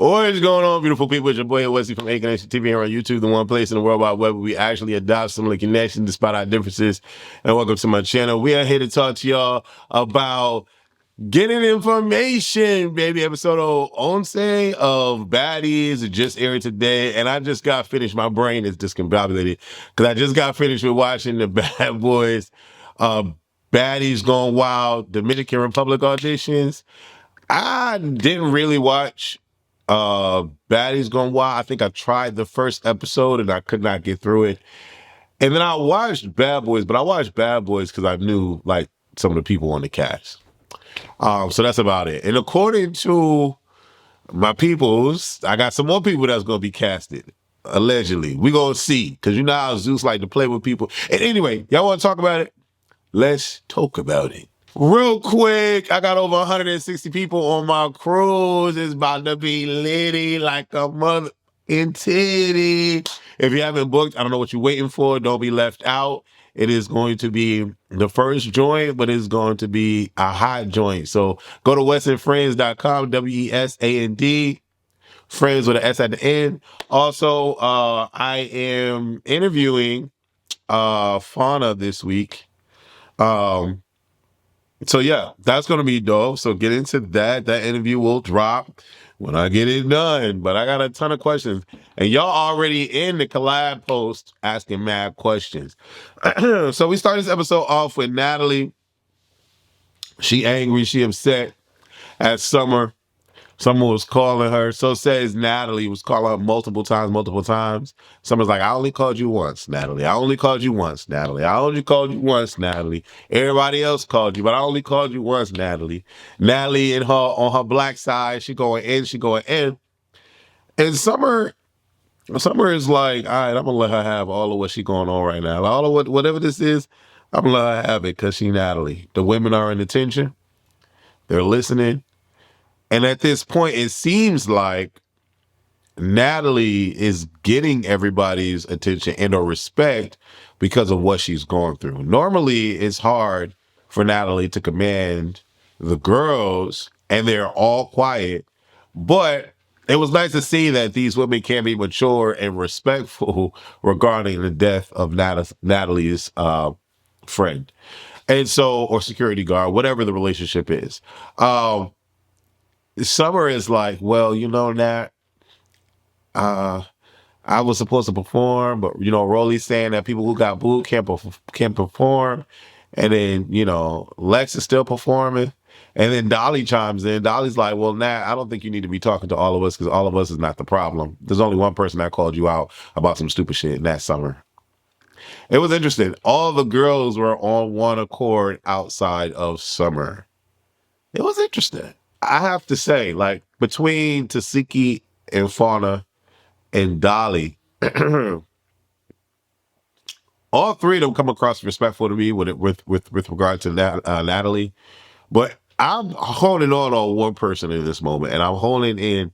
What is going on, beautiful people? It's your boy Wesley from A Connection TV here on YouTube, the one place in the World Wide Web where we actually adopt similar connections despite our differences. And welcome to my channel. We are here to talk to y'all about getting information, baby. Episode 11 of Baddies. It just aired today, and I just got finished. My brain is discombobulated because I just got finished with watching the Bad Boys, Baddies Gone Wild, Dominican Republic auditions. I didn't really watch Baddies Gone Wild. I think I tried the first episode and I could not get through it. And then I watched Bad Boys, but I watched Bad Boys because I knew like some of the people on the cast. So that's about it. And according to my peoples, I got some more people that's gonna be casted. Allegedly. We're gonna see. Cause you know how Zeus like to play with people. And anyway, y'all wanna talk about it? Let's talk about it. Real quick, I got over 160 people on my cruise. It's about to be litty like a mother in titty. If you haven't booked, I don't know what you're waiting for. Don't be left out. It is going to be the first joint, but it's going to be a hot joint. So go to westandfriends.com, WESAND, friends with an S at the end. Also, I am interviewing Fauna this week. So yeah, that's going to be dope. So get into that. That interview will drop when I get it done. But I got a ton of questions. And y'all already in the collab post asking mad questions. So we start this episode off with Natalie. She angry. She upset at Summer. Someone was calling her. So says Natalie was calling her multiple times. Someone's like, I only called you once, Natalie. I only called you once, Natalie. I only called you once, Natalie. Everybody else called you, but I only called you once, Natalie. Natalie in her on her black side, she going in. And Summer is like, all right, I'm gonna let her have all of what she going on right now. All of whatever this is, I'm gonna let her have it because she Natalie. The women are in attention. They're listening. And at this point, it seems like Natalie is getting everybody's attention and or respect because of what she's going through. Normally, it's hard for Natalie to command the girls, and they're all quiet. But it was nice to see that these women can be mature and respectful regarding the death of Natalie's friend. And so, or security guard, whatever the relationship is. Summer is like, well, you know, Nat, I was supposed to perform, but you know, Rollie's saying that people who got booed can't perform, and then you know, Lex is still performing, and then Dolly chimes in. Dolly's like, well, Nat, I don't think you need to be talking to all of us because all of us is not the problem. There's only one person that called you out about some stupid shit, and that's Summer. It was interesting. All the girls were on one accord outside of Summer. It was interesting. I have to say, like, between Tesehki and Fauna and Dolly, all three of them come across respectful to me with regard to Natalie. But I'm holding on one person in this moment, and I'm holding in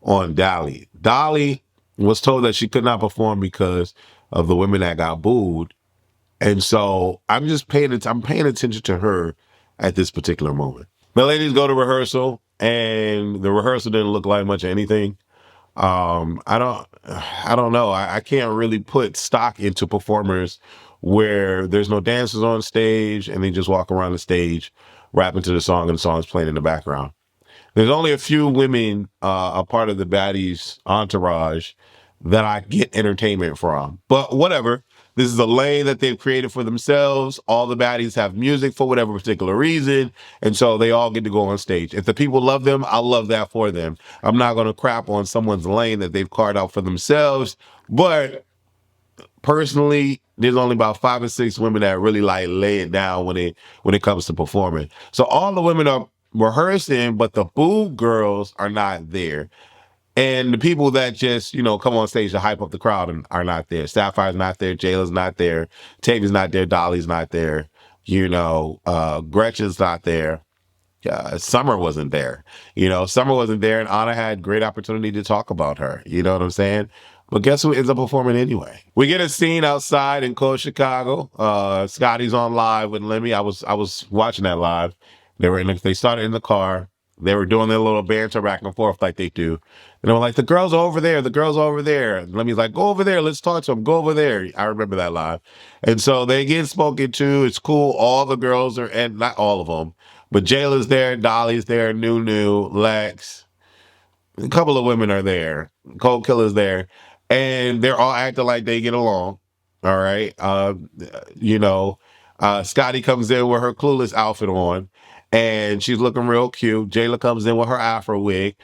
on Dolly. Dolly was told that she could not perform because of the women that got booed. And so I'm just paying attention to her at this particular moment. The ladies go to rehearsal, and the rehearsal didn't look like much of anything. I don't know. I can't really put stock into performers where there's no dancers on stage and they just walk around the stage rapping to the song and the song's playing in the background. There's only a few women, a part of the Baddies entourage that I get entertainment from. But whatever. This is a lane that they've created for themselves. All the baddies have music for whatever particular reason. And so they all get to go on stage. If the people love them, I'll love that for them. I'm not going to crap on someone's lane that they've carved out for themselves. But personally, there's only about 5 or 6 women that really like lay it down when it comes to performing. So all the women are rehearsing, but the boo girls are not there. And the people that just, you know, come on stage to hype up the crowd and are not there. Sapphire's not there. Jayla's not there. Tavi's not there. Dolly's not there. You know, Gretchen's not there. Summer wasn't there. You know, Summer wasn't there, and Ahna had great opportunity to talk about her. You know what I'm saying? But guess who ends up performing anyway? We get a scene outside in cold Chicago. Scotty's on live with Lemmy. I was watching that live. They started in the car. They were doing their little banter back and forth like they do. And they were like, the girls are over there. The girls are over there. And Lemmy's like, go over there. Let's talk to them. Go over there. I remember that line. And so they get spoken to. It's cool. All the girls are, and not all of them, but Jayla's there. Dolly's there. Nunu, Lex. A couple of women are there. Cold Killer's there. And they're all acting like they get along. All right. You know, Scotty comes in with her clueless outfit on, and she's looking real cute. Jayla comes in with her afro wig,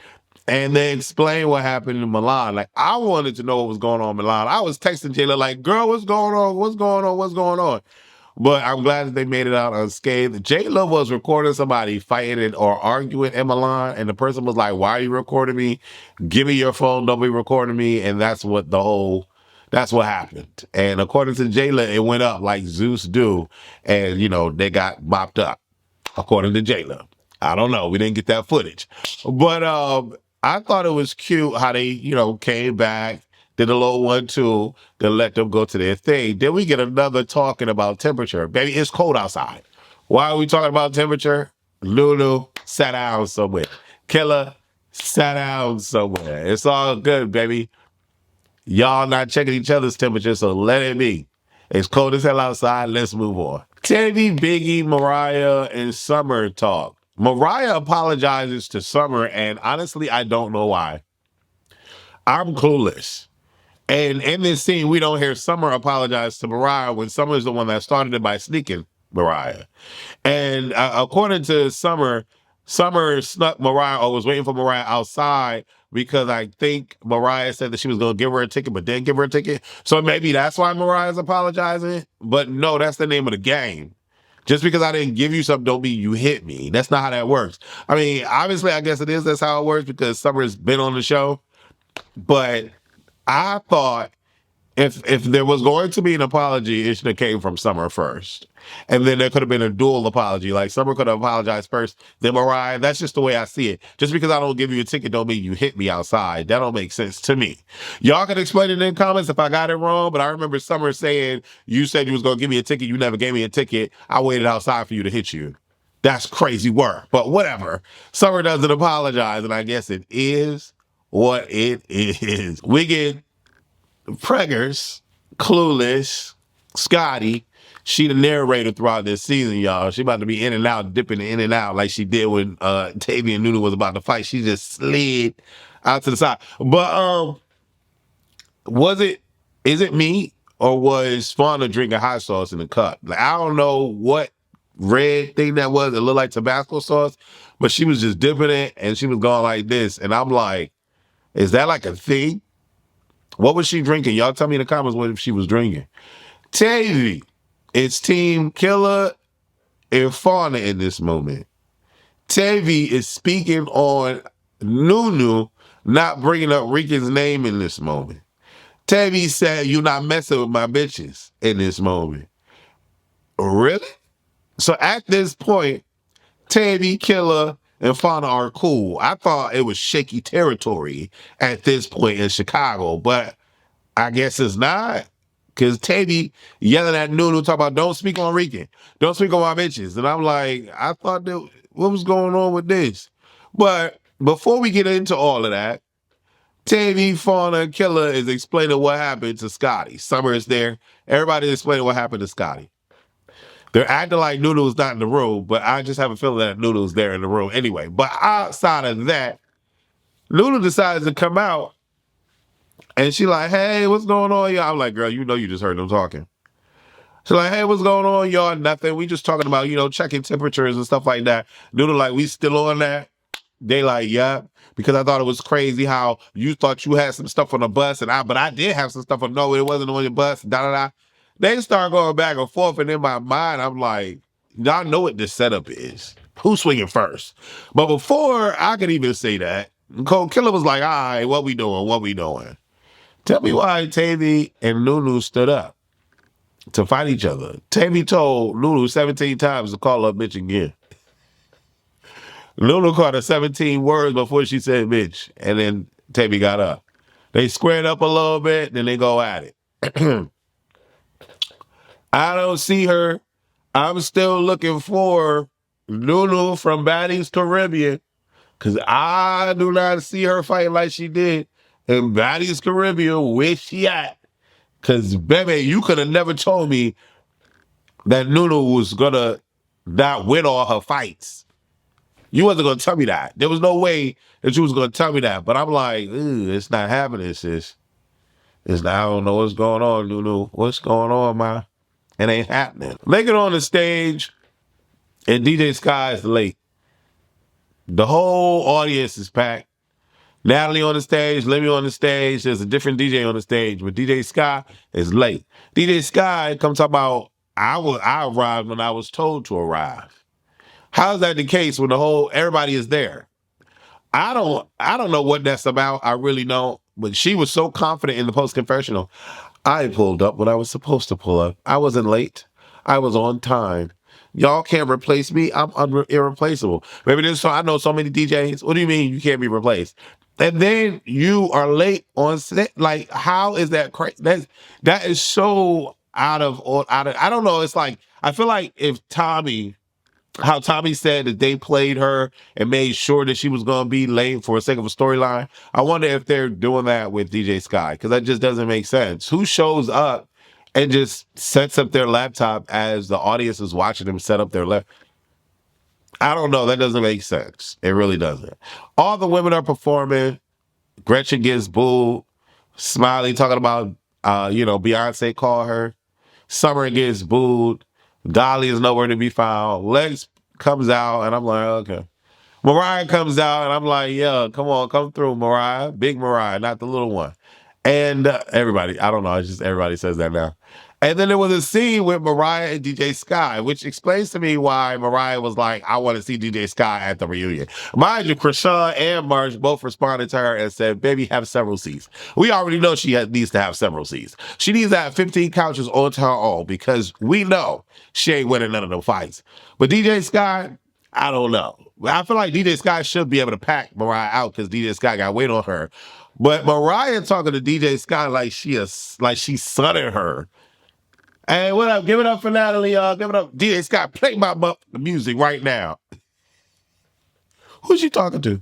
and they explain what happened in Milan. Like, I wanted to know what was going on in Milan. I was texting Jayla like, girl, what's going on? What's going on? What's going on? But I'm glad that they made it out unscathed. Jayla was recording somebody fighting or arguing in Milan, and the person was like, why are you recording me? Give me your phone. Don't be recording me. And that's what happened. And according to Jayla, it went up like Zeus do. And, you know, they got bopped up, according to Jayla. I don't know. We didn't get that footage. But I thought it was cute how they, you know, came back, did a little 1-2, then let them go to their thing. Then we get another talking about temperature. Baby, it's cold outside. Why are we talking about temperature? Lulu sat down somewhere. Killer sat down somewhere. It's all good, baby. Y'all not checking each other's temperature, so let it be. It's cold as hell outside. Let's move on. Tavi, Biggie, Mariah, and Summer talk. Mariah apologizes to Summer, and honestly, I don't know why. I'm clueless. And in this scene, we don't hear Summer apologize to Mariah when Summer's the one that started it by sneaking Mariah. And according to Summer, Summer snuck Mariah or was waiting for Mariah outside because I think Mariah said that she was going to give her a ticket, but didn't give her a ticket. So maybe that's why Mariah's apologizing. But no, that's the name of the game. Just because I didn't give you something don't mean you hit me. That's not how that works. I mean, obviously, I guess it is. That's how it works because Summer's been on the show. But I thought if there was going to be an apology, it should have came from Summer first. And then there could have been a dual apology. Like Summer could have apologized first, then Mariah. That's just the way I see it. Just because I don't give you a ticket don't mean you hit me outside. That don't make sense to me. Y'all can explain it in comments if I got it wrong, but I remember Summer saying, you said you was going to give me a ticket. You never gave me a ticket. I waited outside for you to hit you. That's crazy work, but whatever. Summer doesn't apologize, and I guess it is what it is. We get Preggers, Clueless, Scotty. She the narrator throughout this season, y'all. She about to be in and out, dipping in and out like she did when Tavi and Nunu was about to fight. She just slid out to the side. But is it me or was Fauna drinking hot sauce in the cup? Like, I don't know what red thing that was. It looked like Tabasco sauce, but she was just dipping it and she was going like this. And I'm like, is that like a thing? What was she drinking? Y'all tell me in the comments what she was drinking. Tavi, it's Team Killer and Fauna in this moment. Tavi is speaking on Nunu not bringing up Rican's name in this moment. Tavi said, "You not messing with my bitches" in this moment. Really? So at this point, Tavi, Killer, and Fauna are cool. I thought it was shaky territory at this point in Chicago, but I guess it's not. Because Tavi yelling at Nunu, talking about, don't speak on Rican. Don't speak on my bitches. And I'm like, I thought that, what was going on with this? But before we get into all of that, Tavi, Fauna, and Killer is explaining what happened to Scotty. Summer is there. Everybody's explaining what happened to Scotty. They're acting like Nunu's not in the room, but I just have a feeling that Nunu's there in the room anyway. But outside of that, Nunu decides to come out and she like, hey, what's going on, y'all? I'm like, girl, you know you just heard them talking. She's like, hey, what's going on, y'all? Nothing. We just talking about, checking temperatures and stuff like that. Nunu like, we still on that? They like, yeah. Because I thought it was crazy how you thought you had some stuff on the bus, but I did have some stuff on, no, it wasn't on your bus, da-da-da. They start going back and forth, and in my mind, I'm like, y'all know what this setup is. Who's swinging first? But before I could even say that, Cold Killer was like, all right, what we doing? What we doing? Tell me why Tavi and Nunu stood up to fight each other. Tavi told Nunu 17 times to call up bitch again. Nunu called her 17 words before she said bitch, and then Tavi got up. They squared up a little bit, then they go at it. I don't see her. I'm still looking for Nunu from Baddies Caribbean Because I do not see her fighting like she did in Baddies Caribbean. Where she at? Because, baby, you could have never told me that Nunu was going to not win all her fights. You wasn't going to tell me that. There was no way that you was going to tell me that. But I'm like, it's not happening, sis. It's not, I don't know what's going on, Nunu. What's going on, ma? It ain't happening. They get on the stage, and DJ Sky is late. The whole audience is packed. Natalie on the stage, Lemmy on the stage. There's a different DJ on the stage, but DJ Sky is late. DJ Sky comes talk about, I arrived when I was told to arrive. How is that the case when everybody is there? I don't know what that's about. I really don't. But she was so confident in the post confessional. I pulled up when I was supposed to pull up. I wasn't late. I was on time. Y'all can't replace me. I'm irreplaceable. Maybe I know so many DJs. What do you mean you can't be replaced? And then you are late on set. Like, how is that crazy? That is so out of. I don't know. It's like, I feel like if how Tommie said that they played her and made sure that she was going to be late for the sake of a storyline. I wonder if they're doing that with DJ Sky, because that just doesn't make sense. Who shows up and just sets up their laptop as the audience is watching them set up their laptop? I don't know. That doesn't make sense. It really doesn't. All the women are performing. Gretchen gets booed. Smiley talking about, Beyonce called her. Summer gets booed. Dolly is nowhere to be found. Lex comes out, and I'm like, okay. Mariah comes out, and I'm like, yeah, come on, come through, Mariah. Big Mariah, not the little one. And everybody, I don't know, it's just everybody says that now. And then there was a scene with Mariah and DJ Sky, which explains to me why Mariah was like, I want to see DJ Sky at the reunion. Mind you, Chrisean and Marsh both responded to her and said, baby, have several seats. We already know she needs to have several seats. She needs to have 15 couches onto her own, because we know she ain't winning none of the fights. But DJ Sky, I don't know. I feel like DJ Sky should be able to pack Mariah out, because DJ Sky got weight on her. But Mariah talking to DJ Sky like she's sunning her. Hey, what up? Give it up for Natalie, y'all. Give it up. DJ Sky, play my music right now. Who's she talking to?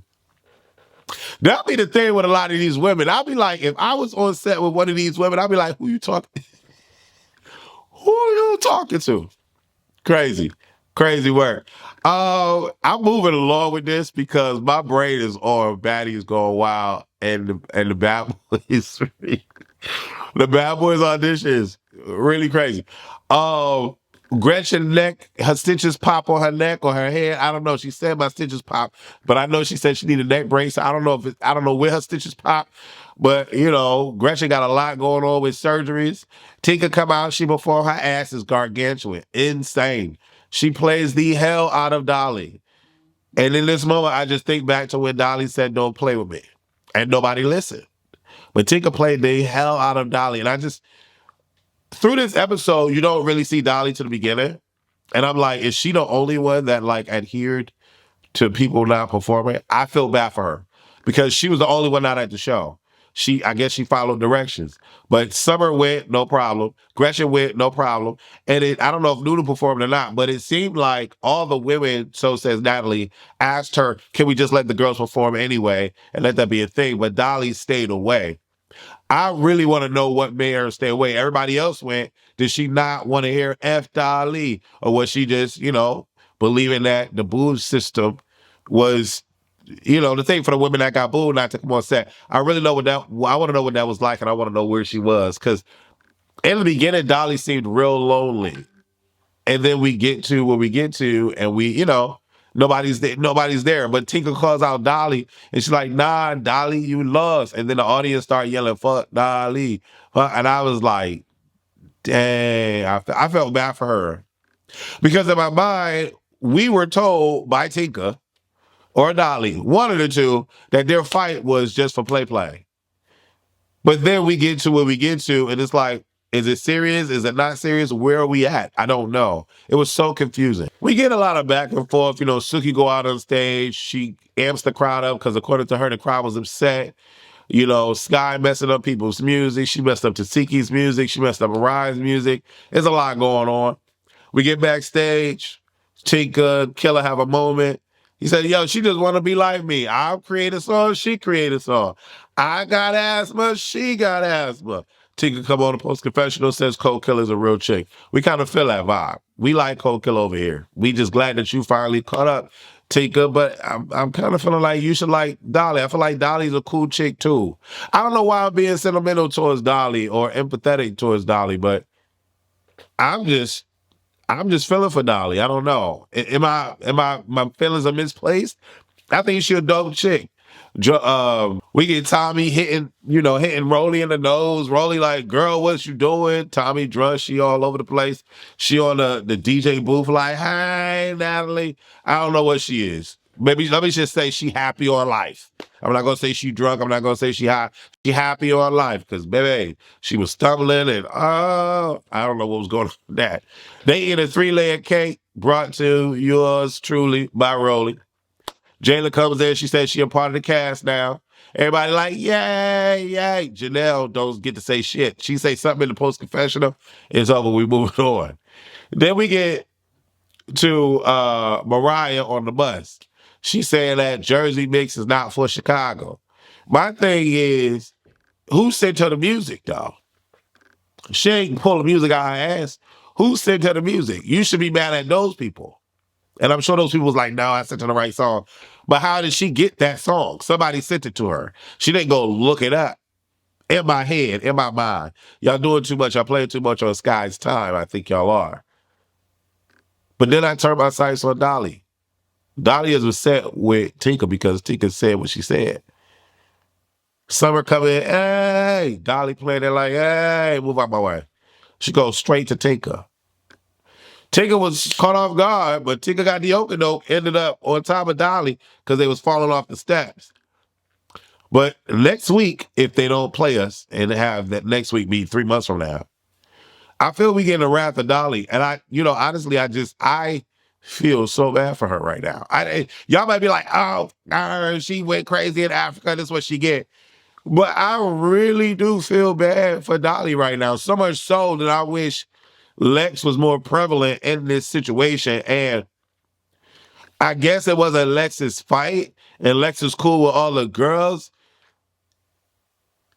That'll be the thing with a lot of these women. I'll be like, if I was on set with one of these women, I'll be like, who you talking? Who are you talking to? Crazy. Crazy work. I'm moving along with this because my brain is on Baddies Going Wild and the Bad Boys. The Bad Boys auditions. Really crazy. Gretchen neck, her stitches pop on her neck or her head. I don't know. She said my stitches pop, but I know she said she needed a neck brace. I don't know where her stitches pop, but Gretchen got a lot going on with surgeries. Tinka come out, she performed, her ass is gargantuan, insane. She plays the hell out of Dolly. And in this moment, I just think back to when Dolly said, don't play with me. And nobody listened. But Tinka played the hell out of Dolly. And through this episode, you don't really see Dolly to the beginning. And I'm like, is she the only one that adhered to people not performing? I feel bad for her because she was the only one not at the show. I guess she followed directions. But Summer went, no problem. Gretchen went, no problem. And I don't know if Nunu performed or not, but it seemed like all the women, so says Natalie, asked her, can we just let the girls perform anyway and let that be a thing? But Dolly stayed away. I really want to know what made her stay away. Everybody else went. Did she not want to hear F Dolly? Or was she just, believing that the booze system was, the thing for the women that got booed not to come on set? I really know I want to know what that was like, and I want to know where she was. Because in the beginning, Dolly seemed real lonely. And then we get to where we get to, and nobody's there. But Tinka calls out Dolly, and she's like, nah, Dolly, you lost. And then the audience start yelling, fuck Dolly. And I was like, dang, I felt bad for her. Because in my mind, we were told by Tinka or Dolly, one of the two, that their fight was just for play. But then we get to where we get to, and it's like, is it serious? Is it not serious? Where are we at? I don't know. It was so confusing. We get a lot of back and forth. Suki go out on stage. She amps the crowd up because according to her, the crowd was upset. Sky messing up people's music. She messed up Teseki's music. She messed up Mariah's music. There's a lot going on. We get backstage. Tinka, Killer have a moment. He said, yo, she just want to be like me. I'll create a song, she create a song. I got asthma, she got asthma. Tinka come on the post confessional, says Cold Killer's a real chick. We kind of feel that vibe. We like Cold Killer over here. We just glad that you finally caught up, Tinka, but I'm kind of feeling like you should like Dolly. I feel like Dolly's a cool chick too. I don't know why I'm being sentimental towards Dolly or empathetic towards Dolly, but I'm just I'm just feeling for Dolly. I don't know. My feelings are misplaced? I think she a dope chick. We get Tommie hitting Rolley in the nose. Rolley like, girl, what you doing? Tommie drunk, she all over the place. She on the DJ booth like, hey, Natalie. I don't know what she is. Maybe let me just say she happy on life. I'm not gonna say she drunk. I'm not gonna say she high. She happy on life because baby, she was stumbling and I don't know what was going on with that. They eat a 3-layer cake brought to yours truly by Rolley. Jayla comes in. She says she a part of the cast now. Everybody like, yay, yay. Janelle don't get to say shit. She say something in the post confessional. It's over. We moving on. Then we get to Mariah on the bus. She saying that Jersey mix is not for Chicago. My thing is, who sent her the music though? She ain't pull the music out her ass. Who sent her the music? You should be mad at those people. And I'm sure those people was like, no, I sent her the right song. But how did she get that song? Somebody sent it to her. She didn't go look it up. In my head, in my mind. Y'all doing too much. Y'all playing too much on Sky's time. I think y'all are. But then I turned my sights on Dolly. Dolly is upset with Tinka because Tinka said what she said. Summer coming in, hey. Dolly playing it like, hey, move out my way. She goes straight to Tinka. Tinka was caught off guard, but Tinka got the okey-doke, ended up on top of Dolly because they was falling off the steps. But next week, if they don't play us and have that next week be 3 months from now, I feel we getting a wrath of Dolly. And honestly, I feel so bad for her right now. Y'all might be like, oh, she went crazy in Africa. This is what she get. But I really do feel bad for Dolly right now. So much so that I wish Lex was more prevalent in this situation. And I guess it was a Lex's fight, and Lex is cool with all the girls.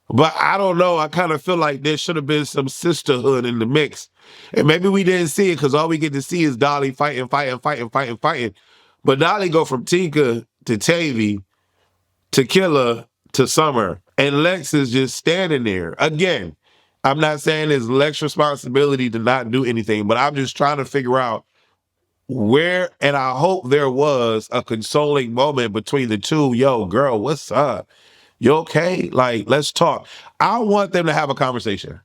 But I don't know. I kind of feel like there should have been some sisterhood in the mix. And maybe we didn't see it because all we get to see is Dolly fighting. But Dolly go from Tinka to Tavi to Killer to Summer. And Lex is just standing there. Again, I'm not saying it's Lex's responsibility to not do anything, but I'm just trying to figure out where, and I hope there was a consoling moment between the two. Yo, girl, what's up? You okay? Like, let's talk. I want them to have a conversation.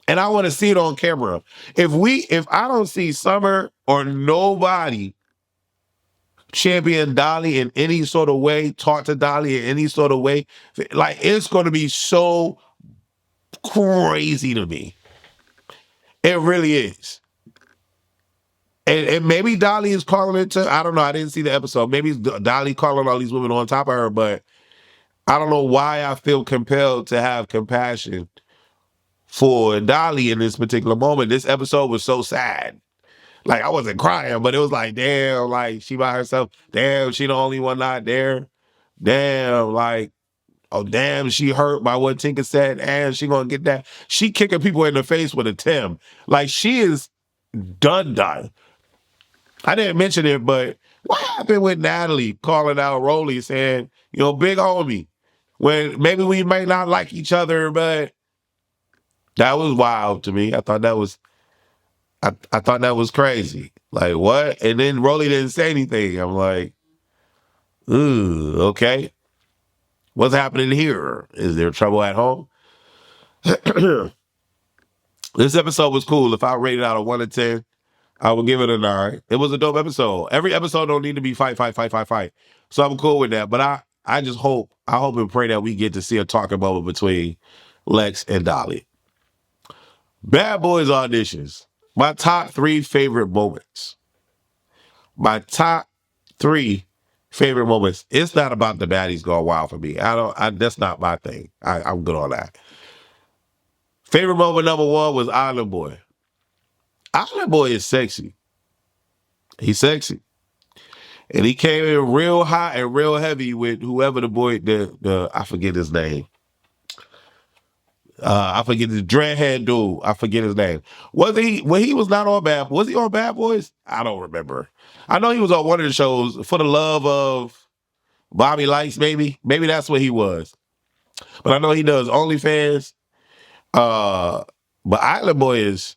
And I want to see it on camera. If I don't see Summer or nobody champion Dolly in any sort of way, talk to Dolly in any sort of way, like it's going to be so crazy to me. It really is. And maybe Dolly is calling it to, I don't know, I didn't see the episode. Maybe Dolly calling all these women on top of her, but I don't know why I feel compelled to have compassion for Dolly in this particular moment. This episode was so sad. Like, I wasn't crying, but it was like, damn, like, she by herself. Damn, she the only one not there. Damn, like, oh, damn, she hurt by what Tinka said, and she gonna get that. She kicking people in the face with a Tim. Like, she is done. I didn't mention it, but what happened with Natalie calling out Rolley saying, big homie, when maybe we may not like each other, but that was wild to me. I thought that was crazy. Like, what? And then Rolley didn't say anything. I'm like, ooh, okay. What's happening here? Is there trouble at home? This episode was cool. If I rated out of 1 to 10, I would give it a 9. It was a dope episode. Every episode don't need to be fight. So I'm cool with that. But I hope and pray that we get to see a talking moment between Lex and Dolly. Bad Boys auditions. My top 3 favorite moments. It's not about the baddies going wild for me. That's not my thing. I'm good on that. Favorite moment number 1 was Island Boy. Island Boy is sexy. He's sexy. And he came in real hot and real heavy with whoever the boy, the I forget his name. I forget the dreadhead dude. I forget his name. Was he when he was not on Bad? Was he on Bad Boys? I don't remember. I know he was on one of the shows for the love of Bobby Lights. Maybe that's what he was. But I know he does OnlyFans. But Island Boy is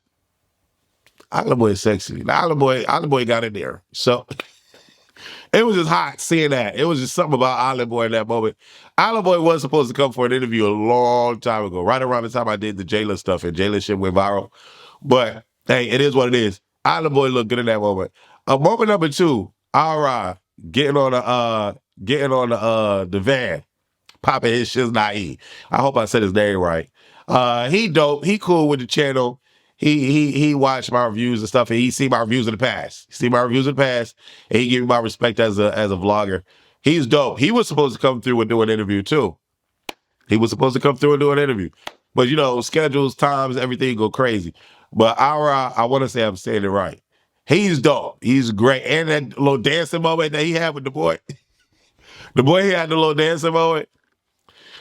sexy. The Island Boy got in there. So it was just hot seeing that. It was just something about Island Boy in that moment. Island Boy was supposed to come for an interview a long time ago, right around the time I did the Jayla stuff, and Jayla shit went viral. But hey, it is what it is. Island Boy looked good in that moment. Moment number two, Ara getting on the van, popping his shiznai. I hope I said his name right. He dope. He cool with the channel. He watched my reviews and stuff, and he see my reviews in the past. And he gave me my respect as a vlogger. He's dope. He was supposed to come through and do an interview too. But you know, schedules, times, everything go crazy. But Ara, I want to say I'm saying it right. He's dope. He's great. And that little dancing moment that he had with the boy. The boy he had the little dancing moment.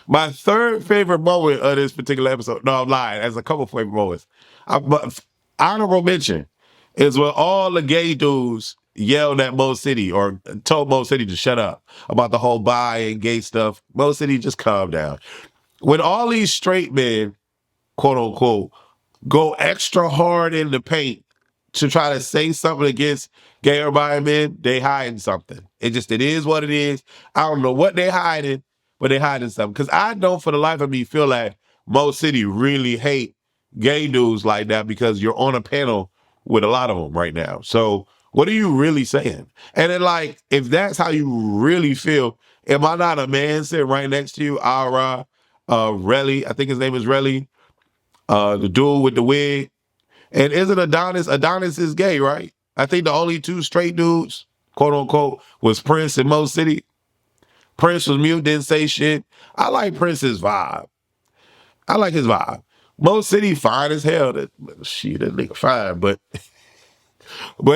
My third favorite moment of this particular episode, no, I'm lying, there's a couple favorite moments. But honorable mention is when all the gay dudes yelled at Mo City or told Mo City to shut up about the whole bi and gay stuff. Mo City, just calm down. When all these straight men, quote unquote, go extra hard in the paint to try to say something against gay or bi men, they hiding something. It is what it is. I don't know what they hiding, but they hiding something. Because I don't for the life of me feel like Mo City really hate gay dudes like that because you're on a panel with a lot of them right now. So what are you really saying? And then like, if that's how you really feel, am I not a man sitting right next to you? Ara, Relly, I think his name is Relly, the dude with the wig. And isn't Adonis? Adonis is gay, right? I think the only two straight dudes, quote unquote, was Prince and Mo City. Prince was mute, didn't say shit. I like Prince's vibe. I like his vibe. Mo City fine as hell. That nigga fine, but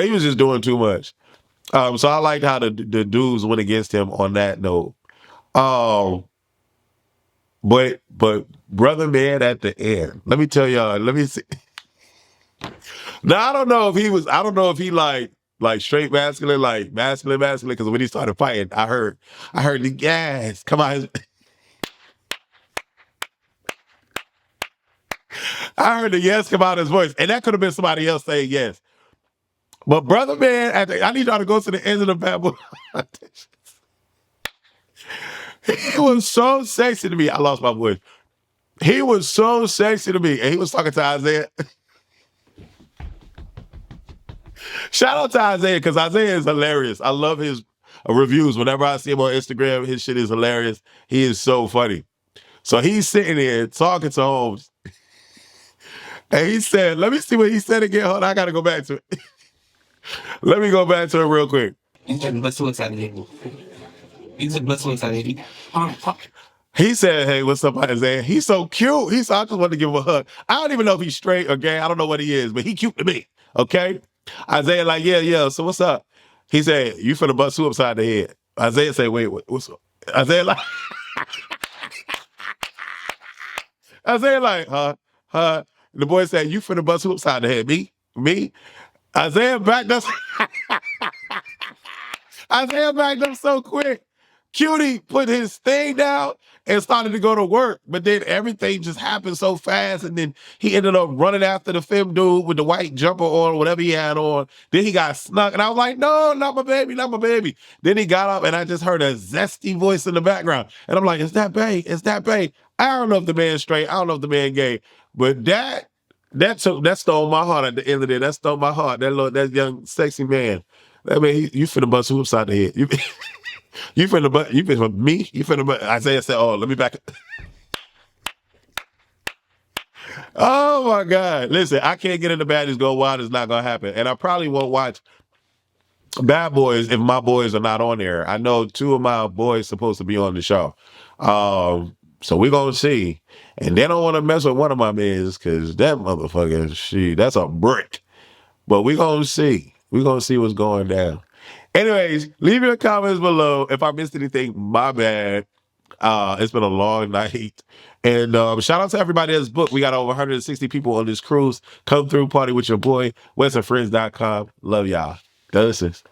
he was just doing too much. So I liked how the dudes went against him on that note. But brother man at the end, let me tell y'all, let me see. Now I don't know if he like straight masculine, like masculine, because when he started fighting, I heard the gas come out. I heard the yes come out of his voice, and that could have been somebody else saying yes. But brother man, I need y'all to go to the end of the Bad Boy Auditions. He was so sexy to me. I lost my voice. He was so sexy to me, and he was talking to Isaiah. Shout out to Isaiah, because Isaiah is hilarious. I love his reviews. Whenever I see him on Instagram, his shit is hilarious. He is so funny. So he's sitting there talking to Holmes. And he said, let me see what he said again. Hold on, I got to go back to it. Let me go back to it real quick. He said, hey, what's up, Isaiah? He's so cute. I just want to give him a hug. I don't even know if he's straight or gay. I don't know what he is, but he cute to me. Okay? Isaiah like, yeah. So what's up? He said, you finna bust who upside the head? Isaiah said, wait, what's up? Isaiah like, huh? The boy said, you finna bust who upside the head? Me? Isaiah backed up. Isaiah backed up so quick. Cutie put his thing down and started to go to work. But then everything just happened so fast. And then he ended up running after the film dude with the white jumper on, whatever he had on. Then he got snuck. And I was like, no, not my baby. Then he got up and I just heard a zesty voice in the background. And I'm like, is that Bae? I don't know if the man's straight. I don't know if the man gay. But that stole my heart at the end of the day. That stole my heart. That young, sexy man. I mean, you finna bust who upside the head. You finna me? You finna butt. Isaiah said, oh, let me back. Oh my God. Listen, I can't get into Baddies Go Wild. It's not gonna happen. And I probably won't watch Bad Boys if my boys are not on there. I know two of my boys supposed to be on the show. So we're gonna see. And they don't want to mess with one of my men because that motherfucker, that's a brick. But we're gonna see. We're gonna see what's going down. Anyways, leave your comments below. If I missed anything, my bad. It's been a long night. And shout out to everybody that's booked. We got over 160 people on this cruise. Come through, party with your boy. WESTHECRITIC.com. Love y'all. Deuces.